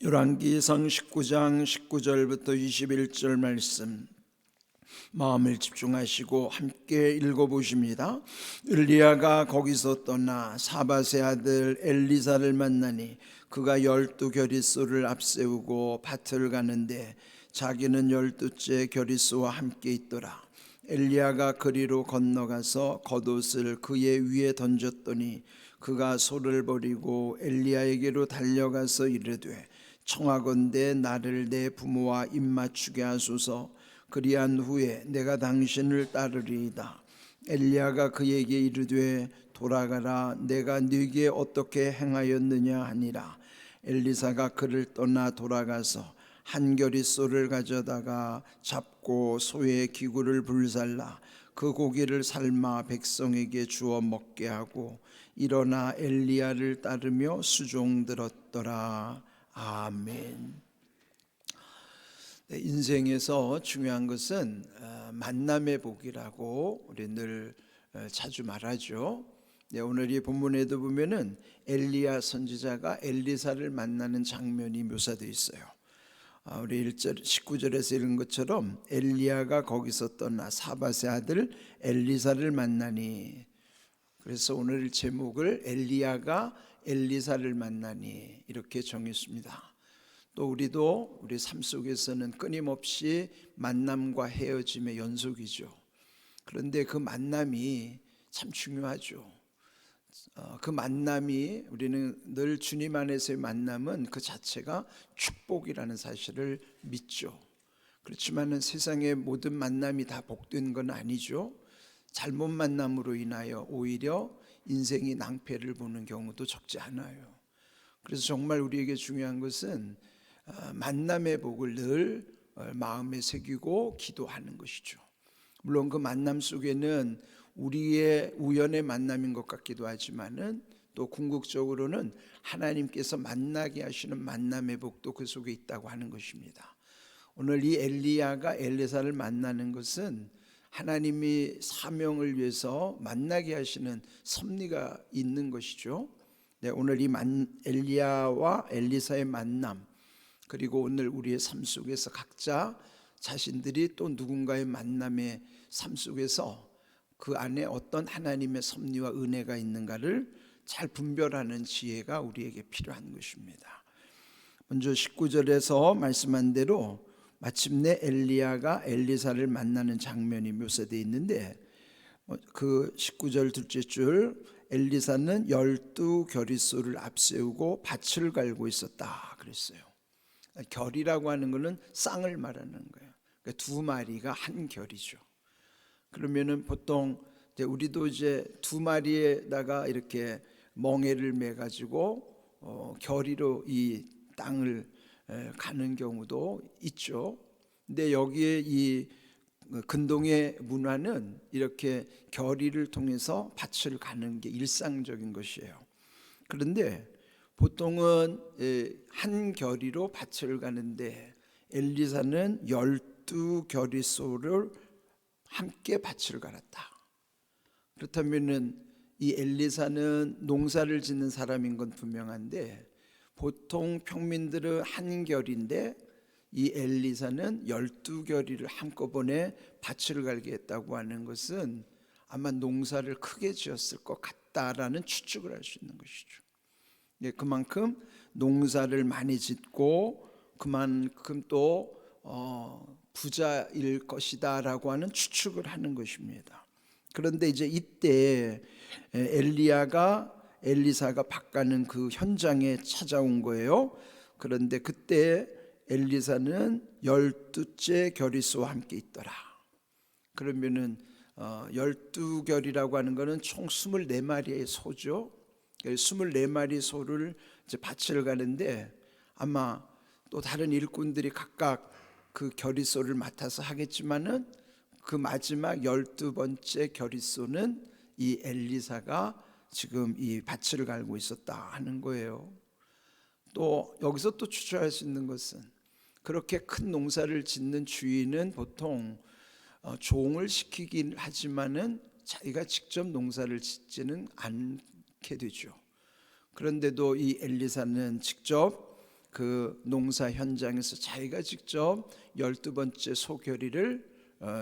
열왕기상 19장 19절부터 21절 말씀 마음을 집중하시고 함께 읽어보십니다. 엘리야가 거기서 떠나 사밧의 아들 엘리사를 만나니 그가 12겨릿소를 앞세우고 밭을 가는데 자기는 12째 겨릿소와 함께 있더라. 엘리야가 그리로 건너가서 겉옷을 그의 위에 던졌더니 그가 소를 버리고 엘리야에게로 달려가서 이르되 청하건대 나를 내 부모와 입맞추게 하소서. 그리한 후에 내가 당신을 따르리이다. 엘리야가 그에게 이르되 돌아가라. 내가 네게 어떻게 행하였느냐 하니라. 엘리사가 그를 떠나 돌아가서 한 겨릿소를 가져다가 잡고 소의 기구를 불살라 그 고기를 삶아 백성에게 주어 먹게 하고 일어나 엘리야를 따르며 수종들었더라. 아멘. 인생에서 중요한 것은 만남의 복이라고 우리 늘 자주 말하죠. 오늘 이 본문에도 보면은 엘리야 선지자가 엘리사를 만나는 장면이 묘사되어 있어요. 우리 1절 19절에서 읽은 것처럼 엘리야가 거기서 떠나 사밧의 아들 엘리사를 만나니, 그래서 오늘 제목을 엘리야가 엘리사를 만나니 이렇게 정했습니다. 또 우리도 우리 삶 속에서는 끊임없이 만남과 헤어짐의 연속이죠. 그런데 그 만남이 참 중요하죠. 그 만남이, 우리는 늘 주님 안에서의 만남은 그 자체가 축복이라는 사실을 믿죠. 그렇지만 세상의 모든 만남이 다 복된 건 아니죠. 잘못 만남으로 인하여 오히려 인생이 낭패를 보는 경우도 적지 않아요. 그래서 정말 우리에게 중요한 것은 만남의 복을 늘 마음에 새기고 기도하는 것이죠. 물론 그 만남 속에는 우리의 우연의 만남인 것 같기도 하지만은 또 궁극적으로는 하나님께서 만나게 하시는 만남의 복도 그 속에 있다고 하는 것입니다. 오늘 이 엘리야가 엘리사를 만나는 것은 하나님이 사명을 위해서 만나게 하시는 섭리가 있는 것이죠. 오늘 이 엘리야와 엘리사의 만남, 그리고 오늘 우리의 삶 속에서 각자 자신들이 또 누군가의 만남의 삶 속에서 그 안에 어떤 하나님의 섭리와 은혜가 있는가를 잘 분별하는 지혜가 우리에게 필요한 것입니다. 먼저 19절에서 말씀한 대로 마침내 엘리야가 엘리사를 만나는 장면이 묘사되어 있는데, 그 19절 둘째 줄, 엘리사는 12겨릿소를 앞세우고 밭을 갈고 있었다 그랬어요. 결이라고 하는 것은 쌍을 말하는 거예요. 그러니까 두 마리가 한 결이죠. 그러면은 보통 우리도 이제 두 마리에다가 이렇게 멍에를 매 가지고 결이로 이 땅을 가는 경우도 있죠. 근데 여기에 이 근동의 문화는 이렇게 결의를 통해서 밭을 가는 게 일상적인 것이에요. 그런데 보통은 한 결의로 밭을 가는데 엘리사는 12겨릿소를 함께 밭을 갈았다. 그렇다면은 이 엘리사는 농사를 짓는 사람인 건 분명한데 보통 평민들은 한 결인데 이 엘리사는 12겨리를 한꺼번에 밭을 갈게 했다고 하는 것은 아마 농사를 크게 지었을 것 같다라는 추측을 할 수 있는 것이죠. 그만큼 농사를 많이 짓고 그만큼 또 부자일 것이다라고 하는 추측을 하는 것입니다. 그런데 이제 이때 엘리사가 밭 가는 그 현장에 찾아온 거예요. 그런데 그때 엘리사는 12째 겨릿소와 함께 있더라. 그러면은 12결이라고 하는 것은 총 24마리의 소죠. 24마리 소를 이제 밭을 가는데 아마 또 다른 일꾼들이 각각 그 겨릿소를 맡아서 하겠지만은 그 마지막 12번째 겨릿소는 이 엘리사가 지금 이 밭을 갈고 있었다 하는 거예요. 또 여기서 또 추측할 수 있는 것은 그렇게 큰 농사를 짓는 주인은 보통 종을 시키긴 하지만은 자기가 직접 농사를 짓지는 않게 되죠. 그런데도 이 엘리사는 직접 그 농사 현장에서 자기가 직접 12번째 소결의를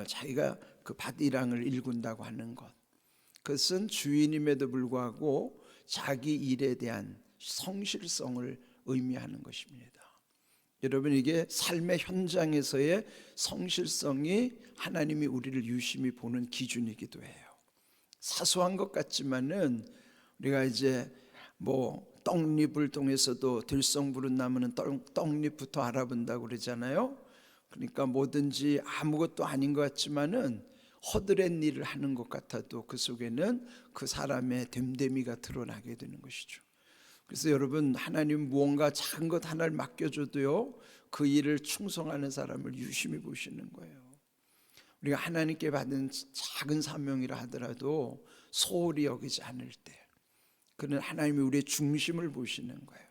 자기가 그 밭이랑을 일군다고 하는 것, 그것은 주인임에도 불구하고 자기 일에 대한 성실성을 의미하는 것입니다. 여러분, 이게 삶의 현장에서의 성실성이 하나님이 우리를 유심히 보는 기준이기도 해요. 사소한 것 같지만은 우리가 이제 뭐 떡잎을 통해서도 들성부른 나무는 떡잎부터 알아본다고 그러잖아요. 그러니까 뭐든지 아무것도 아닌 것 같지만은 허드렛 일을 하는 것 같아도 그 속에는 그 사람의 됨됨이가 드러나게 되는 것이죠. 그래서 여러분, 하나님 무언가 작은 것 하나를 맡겨줘도요, 그 일을 충성하는 사람을 유심히 보시는 거예요. 우리가 하나님께 받은 작은 사명이라 하더라도 소홀히 여기지 않을 때, 그는 하나님이 우리의 중심을 보시는 거예요.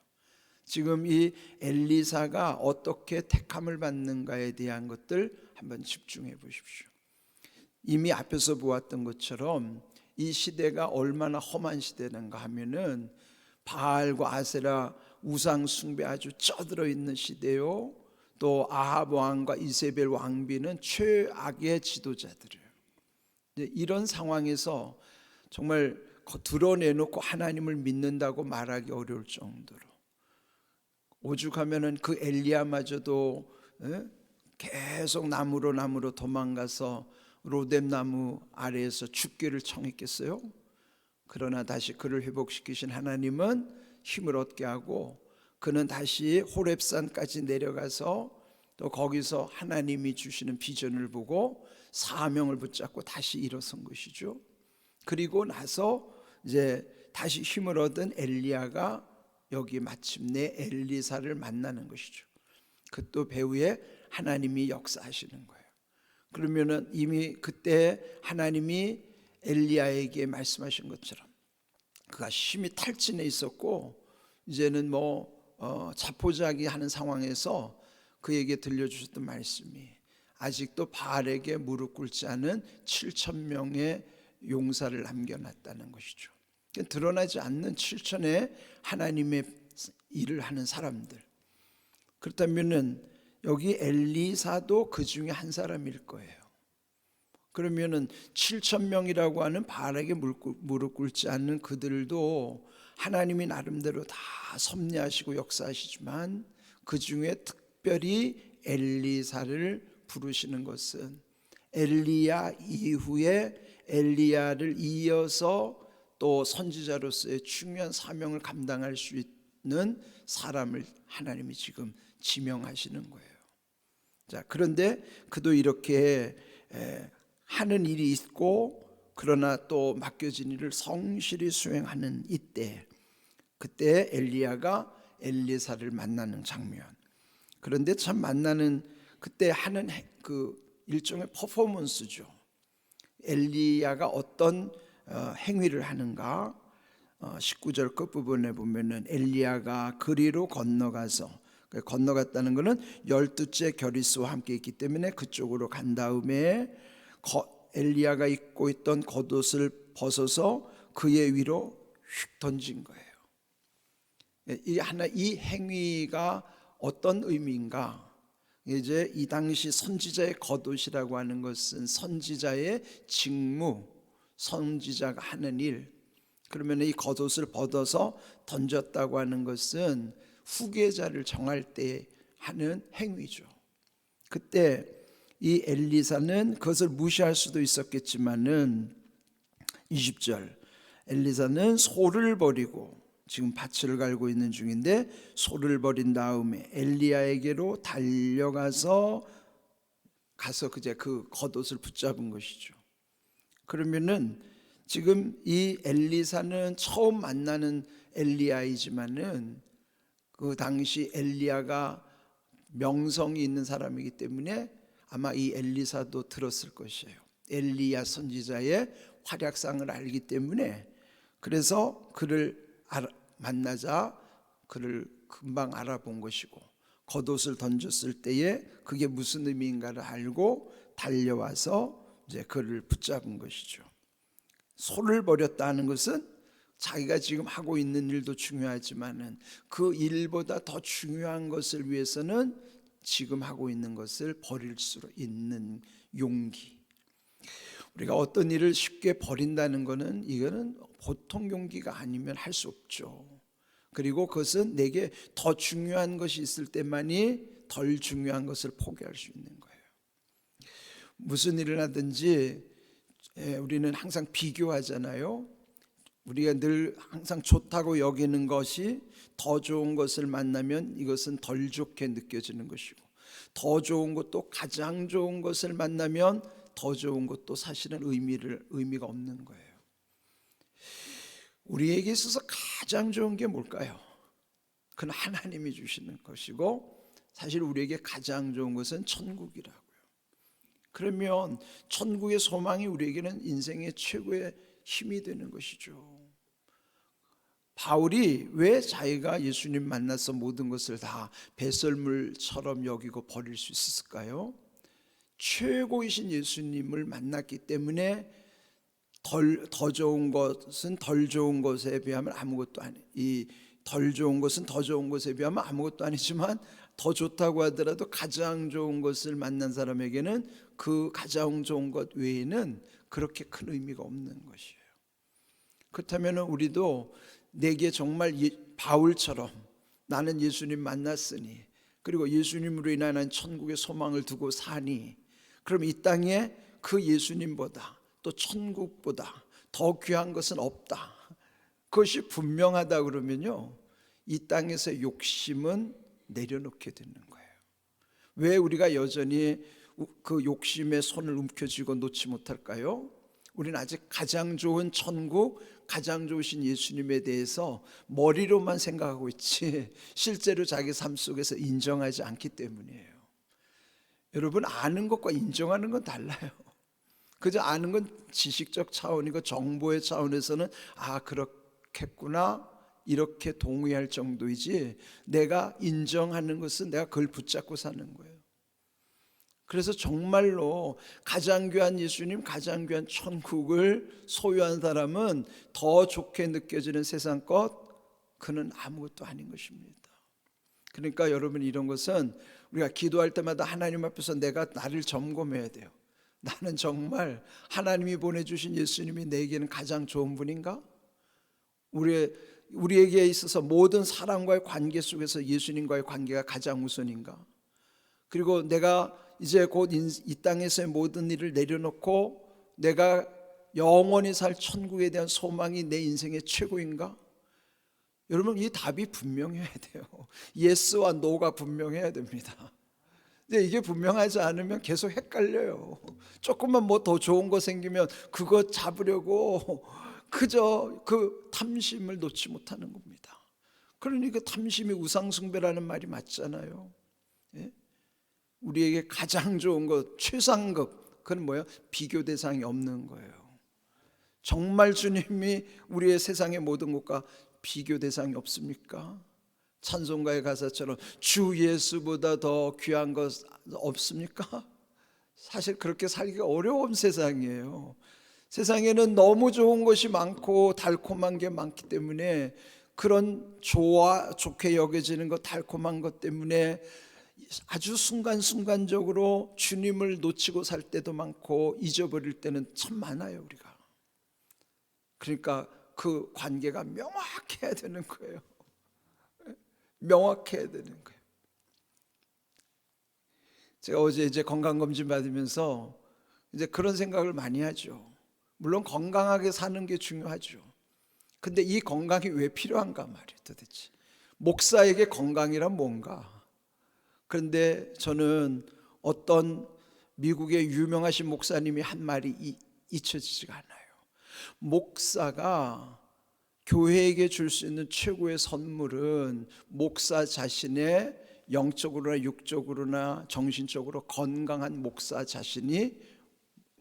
지금 이 엘리사가 어떻게 택함을 받는가에 대한 것들 한번 집중해 보십시오. 이미 앞에서 보았던 것처럼 이 시대가 얼마나 험한 시대인가 하면은 바알과 아세라 우상 숭배 아주 쩌들어 있는 시대요, 또 아합 왕과 이세벨 왕비는 최악의 지도자들이에요. 이런 상황에서 정말 드러내놓고 하나님을 믿는다고 말하기 어려울 정도로, 오죽하면은 그 엘리야마저도 계속 나무로 도망가서 로뎀나무 아래에서 죽기를 청했겠어요? 그러나 다시 그를 회복시키신 하나님은 힘을 얻게 하고 그는 다시 호렙산까지 내려가서 또 거기서 하나님이 주시는 비전을 보고 사명을 붙잡고 다시 일어선 것이죠. 그리고 나서 이제 다시 힘을 얻은 엘리야가 여기 마침내 엘리사를 만나는 것이죠. 그 또 배후에 하나님이 역사하시는 거예요. 그러면은 이미 그때 하나님이 엘리야에게 말씀하신 것처럼 그가 심히 탈진해 있었고 이제는 자포자기 하는 상황에서 그에게 들려주셨던 말씀이 아직도 바알에게 무릎 꿇지 않은 7,000명의 용사를 남겨놨다는 것이죠. 드러나지 않는 7,000의 하나님의 일을 하는 사람들. 그렇다면은 여기 엘리사도 그 중에 한 사람일 거예요. 그러면은 7,000명이라고 하는 바알에게 무릎 꿇지 않는 그들도 하나님이 나름대로 다 섭리하시고 역사하시지만 그 중에 특별히 엘리사를 부르시는 것은 엘리야 이후에 엘리야를 이어서 또 선지자로서의 중요한 사명을 감당할 수 있는 사람을 하나님이 지금 지명하시는 거예요. 자, 그런데 그도 이렇게 하는 일이 있고 그러나 또 맡겨진 일을 성실히 수행하는 이때, 그때 엘리야가 엘리사를 만나는 장면. 그런데 참 만나는 그때 하는 그 일종의 퍼포먼스죠. 엘리야가 어떤 행위를 하는가? 19절 끝부분에 보면은 엘리야가 그리로 건너갔다는 것은 12째 겨리스와 함께 있기 때문에 그쪽으로 간 다음에 엘리야가 입고 있던 겉옷을 벗어서 그의 위로 휙 던진 거예요. 이 행위가 어떤 의미인가? 이제 이 당시 선지자의 겉옷이라고 하는 것은 선지자의 직무, 선지자가 하는 일. 그러면 이 겉옷을 벗어서 던졌다고 하는 것은 후계자를 정할 때 하는 행위죠. 그때 이 엘리사는 그것을 무시할 수도 있었겠지만은 20절 엘리사는 소를 버리고 지금 밭을 갈고 있는 중인데 소를 버린 다음에 엘리야에게로 달려가서 그제 그 겉옷을 붙잡은 것이죠. 그러면은 지금 이 엘리사는 처음 만나는 엘리야이지만은 그 당시 엘리야가 명성이 있는 사람이기 때문에 아마 이 엘리사도 들었을 것이에요. 엘리야 선지자의 활약상을 알기 때문에 그래서 그를 만나자 그를 금방 알아본 것이고 겉옷을 던졌을 때에 그게 무슨 의미인가를 알고 달려와서 이제 그를 붙잡은 것이죠. 소를 버렸다는 것은 자기가 지금 하고 있는 일도 중요하지만은 그 일보다 더 중요한 것을 위해서는 지금 하고 있는 것을 버릴 수 있는 용기. 우리가 어떤 일을 쉽게 버린다는 것은 이거는 보통 용기가 아니면 할 수 없죠. 그리고 그것은 내게 더 중요한 것이 있을 때만이 덜 중요한 것을 포기할 수 있는 거예요. 무슨 일을 하든지 우리는 항상 비교하잖아요. 우리가 늘 항상 좋다고 여기는 것이 더 좋은 것을 만나면 이것은 덜 좋게 느껴지는 것이고, 더 좋은 것도 가장 좋은 것을 만나면 더 좋은 것도 사실은 의미가 없는 거예요. 우리에게 있어서 가장 좋은 게 뭘까요? 그건 하나님이 주시는 것이고, 사실 우리에게 가장 좋은 것은 천국이라고요. 그러면 천국의 소망이 우리에게는 인생의 최고의 힘이 되는 것이죠. 바울이 왜 자기가 예수님 만나서 모든 것을 다 배설물처럼 여기고 버릴 수 있었을까요? 최고이신 예수님을 만났기 때문에 더 좋은 것은 덜 좋은 것에 비하면 아무것도 아니. 이 덜 좋은 것은 더 좋은 것에 비하면 아무것도 아니지만 더 좋다고 하더라도 가장 좋은 것을 만난 사람에게는 그 가장 좋은 것 외에는 그렇게 큰 의미가 없는 것이에요. 그렇다면 우리도 내게 정말 바울처럼 나는 예수님 만났으니, 그리고 예수님으로 인한 천국의 소망을 두고 사니, 그럼 이 땅에 그 예수님보다 또 천국보다 더 귀한 것은 없다, 그것이 분명하다 그러면요, 이 땅에서 욕심은 내려놓게 되는 거예요. 왜 우리가 여전히 그 욕심에 손을 움켜쥐고 놓지 못할까요? 우리는 아직 가장 좋은 천국, 가장 좋으신 예수님에 대해서 머리로만 생각하고 있지 실제로 자기 삶 속에서 인정하지 않기 때문이에요. 여러분, 아는 것과 인정하는 건 달라요. 그저 아는 건 지식적 차원이고 정보의 차원에서는 그렇겠구나 이렇게 동의할 정도이지, 내가 인정하는 것은 내가 그걸 붙잡고 사는 거예요. 그래서 정말로 가장 귀한 예수님, 가장 귀한 천국을 소유한 사람은 더 좋게 느껴지는 세상 것, 그는 아무것도 아닌 것입니다. 그러니까 여러분, 이런 것은 우리가 기도할 때마다 하나님 앞에서 내가 나를 점검해야 돼요. 나는 정말 하나님이 보내주신 예수님이 내게는 가장 좋은 분인가? 우리에게 있어서 모든 사람과의 관계 속에서 예수님과의 관계가 가장 우선인가? 그리고 내가 이제 곧 이 땅에서의 모든 일을 내려놓고 내가 영원히 살 천국에 대한 소망이 내 인생의 최고인가? 여러분, 이 답이 분명해야 돼요. 예스와 노가 분명해야 됩니다. 근데 이게 분명하지 않으면 계속 헷갈려요. 조금만 뭐 더 좋은 거 생기면 그거 잡으려고 그저 그 탐심을 놓지 못하는 겁니다. 그러니까 탐심이 우상숭배라는 말이 맞잖아요. 예? 우리에게 가장 좋은 것, 최상급, 그건 뭐예요? 비교 대상이 없는 거예요. 정말 주님이 우리의 세상의 모든 것과 비교 대상이 없습니까? 찬송가의 가사처럼 주 예수보다 더 귀한 것 없습니까? 사실 그렇게 살기가 어려운 세상이에요. 세상에는 너무 좋은 것이 많고 달콤한 게 많기 때문에, 그런 좋게 여겨지는 것, 달콤한 것 때문에 아주 순간순간적으로 주님을 놓치고 살 때도 많고 잊어버릴 때는 참 많아요, 우리가. 그러니까 그 관계가 명확해야 되는 거예요. 명확해야 되는 거예요. 제가 어제 이제 건강검진 받으면서 이제 그런 생각을 많이 하죠. 물론 건강하게 사는 게 중요하죠. 근데 이 건강이 왜 필요한가 말이에요, 도대체. 목사에게 건강이란 뭔가? 그런데 저는 어떤 미국의 유명하신 목사님이 한 말이 잊혀지지가 않아요. 목사가 교회에게 줄 수 있는 최고의 선물은 목사 자신의 영적으로나 육적으로나 정신적으로 건강한 목사 자신이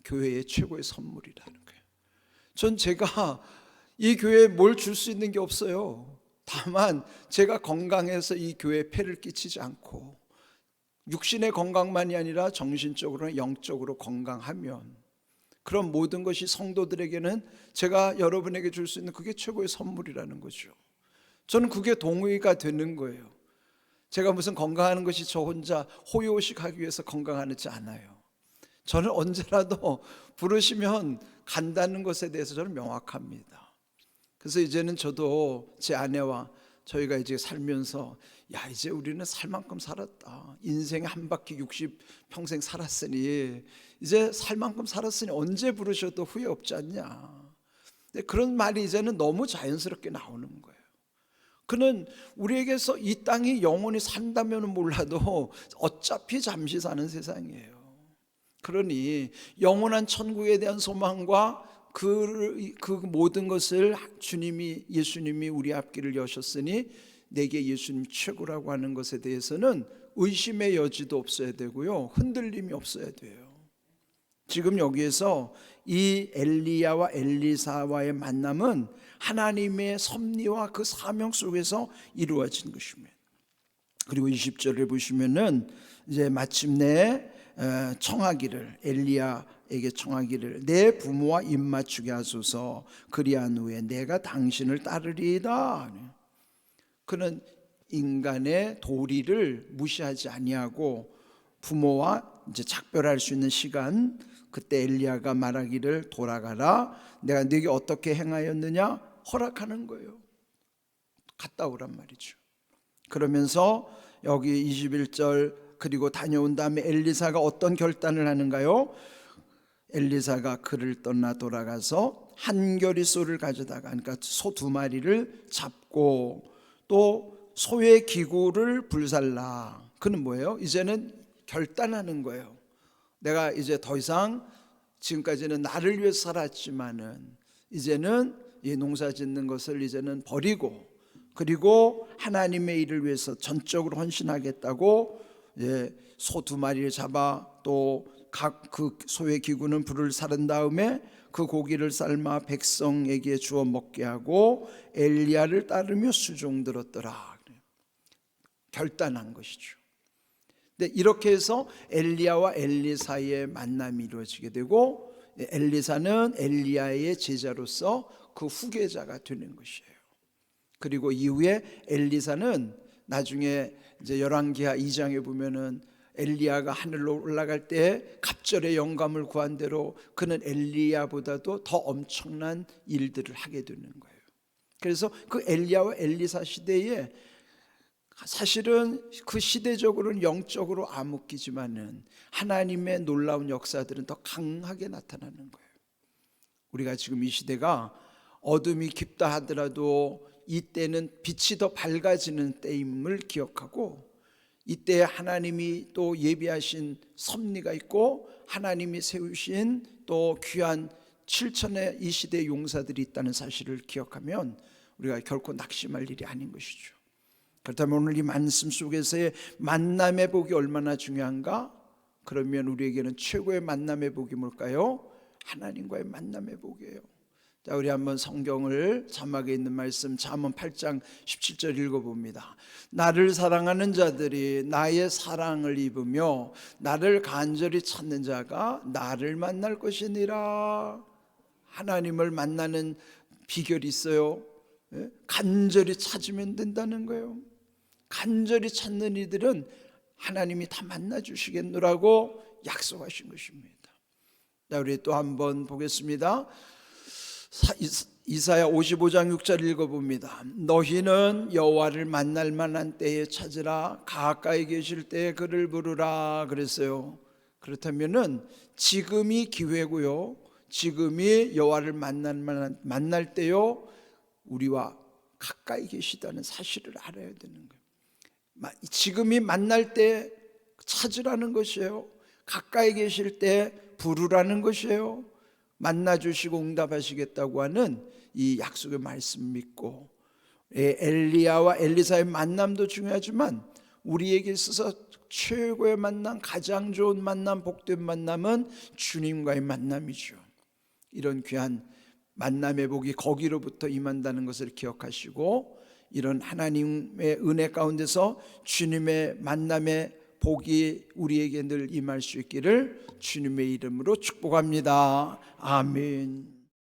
교회의 최고의 선물이라는 거예요. 전 제가 이 교회에 뭘 줄 수 있는 게 없어요. 다만 제가 건강해서 이 교회에 폐를 끼치지 않고 육신의 건강만이 아니라 정신적으로나 영적으로 건강하면, 그런 모든 것이 성도들에게는 제가 여러분에게 줄 수 있는 그게 최고의 선물이라는 거죠. 저는 그게 동의가 되는 거예요. 제가 무슨 건강하는 것이 저 혼자 호요식하기 위해서 건강하지 않아요. 저는 언제라도 부르시면 간다는 것에 대해서 저는 명확합니다. 그래서 이제는 저도 제 아내와 저희가 이제 살면서 이제 우리는 살 만큼 살았다. 인생의 한 바퀴 60평생 살았으니 이제 살 만큼 살았으니 언제 부르셔도 후회 없지 않냐. 근데 그런 말이 이제는 너무 자연스럽게 나오는 거예요. 그는 우리에게서 이 땅이 영원히 산다면 몰라도 어차피 잠시 사는 세상이에요. 그러니 영원한 천국에 대한 소망과 그 모든 것을 예수님이 우리 앞길을 여셨으니 내게 예수님 최고라고 하는 것에 대해서는 의심의 여지도 없어야 되고요, 흔들림이 없어야 돼요. 지금 여기에서 이 엘리야와 엘리사와의 만남은 하나님의 섭리와 그 사명 속에서 이루어진 것입니다. 그리고 20절을 보시면은 이제 마침내 청하기를, 엘리야에게 청하기를 내 부모와 입맞추게 하소서. 그리한 후에 내가 당신을 따르리이다. 그는 인간의 도리를 무시하지 아니하고 부모와 이제 작별할 수 있는 시간, 그때 엘리야가 말하기를 돌아가라. 내가 네게 어떻게 행하였느냐 허락하는 거예요. 갔다 오란 말이죠. 그러면서 여기 21절 그리고 다녀온 다음에 엘리사가 어떤 결단을 하는가요? 엘리사가 그를 떠나 돌아가서 한 겨리 소를 가져다가, 그러니까 소 2마리를 잡고 또 소의 기구를 불살라. 그는 뭐예요? 이제는 결단하는 거예요. 내가 이제 더 이상, 지금까지는 나를 위해서 살았지만은 이제는 이 농사 짓는 것을 이제는 버리고, 그리고 하나님의 일을 위해서 전적으로 헌신하겠다고 소 2마리를 잡아 또 각 그 소의 기구는 불을 사른 다음에 그 고기를 삶아 백성에게 주어 먹게 하고 엘리야를 따르며 수종들었더라. 결단한 것이죠. 근데 이렇게 해서 엘리야와 엘리사의 만남이 이루어지게 되고, 엘리사는 엘리야의 제자로서 그 후계자가 되는 것이에요. 그리고 이후에 엘리사는 나중에 이제 열왕기하 2장에 보면은 엘리야가 하늘로 올라갈 때 갑절의 영감을 구한 대로 그는 엘리야보다도 더 엄청난 일들을 하게 되는 거예요. 그래서 그 엘리야와 엘리사 시대에 사실은 그 시대적으로는 영적으로 암흑기지만은 하나님의 놀라운 역사들은 더 강하게 나타나는 거예요. 우리가 지금 이 시대가 어둠이 깊다 하더라도 이때는 빛이 더 밝아지는 때임을 기억하고, 이때 하나님이 또 예비하신 섭리가 있고 하나님이 세우신 또 귀한 7천의 이 시대의 용사들이 있다는 사실을 기억하면 우리가 결코 낙심할 일이 아닌 것이죠. 그렇다면 오늘 이 말씀 속에서의 만남의 복이 얼마나 중요한가? 그러면 우리에게는 최고의 만남의 복이 뭘까요? 하나님과의 만남의 복이에요. 자, 우리 한번 성경을 자막에 있는 말씀 잠언 8장 17절 읽어봅니다. 나를 사랑하는 자들이 나의 사랑을 입으며 나를 간절히 찾는 자가 나를 만날 것이니라. 하나님을 만나는 비결이 있어요. 간절히 찾으면 된다는 거예요. 간절히 찾는 이들은 하나님이 다 만나주시겠노라고 약속하신 것입니다. 자, 우리 또 한번 보겠습니다. 이사야 55장 6절 읽어봅니다. 너희는 여호와를 만날 만한 때에 찾으라. 가까이 계실 때에 그를 부르라 그랬어요. 그렇다면은 지금이 기회고요, 지금이 여호와를 만날 때요, 우리와 가까이 계시다는 사실을 알아야 되는 거예요. 지금이 만날 때 찾으라는 것이에요. 가까이 계실 때 부르라는 것이에요. 만나주시고 응답하시겠다고 하는 이 약속의 말씀 믿고, 엘리야와 엘리사의 만남도 중요하지만 우리에게 있어서 최고의 만남, 가장 좋은 만남, 복된 만남은 주님과의 만남이죠. 이런 귀한 만남의 복이 거기로부터 임한다는 것을 기억하시고, 이런 하나님의 은혜 가운데서 주님의 만남의 복이 우리에게 늘 임할 수 있기를 주님의 이름으로 축복합니다. 아멘.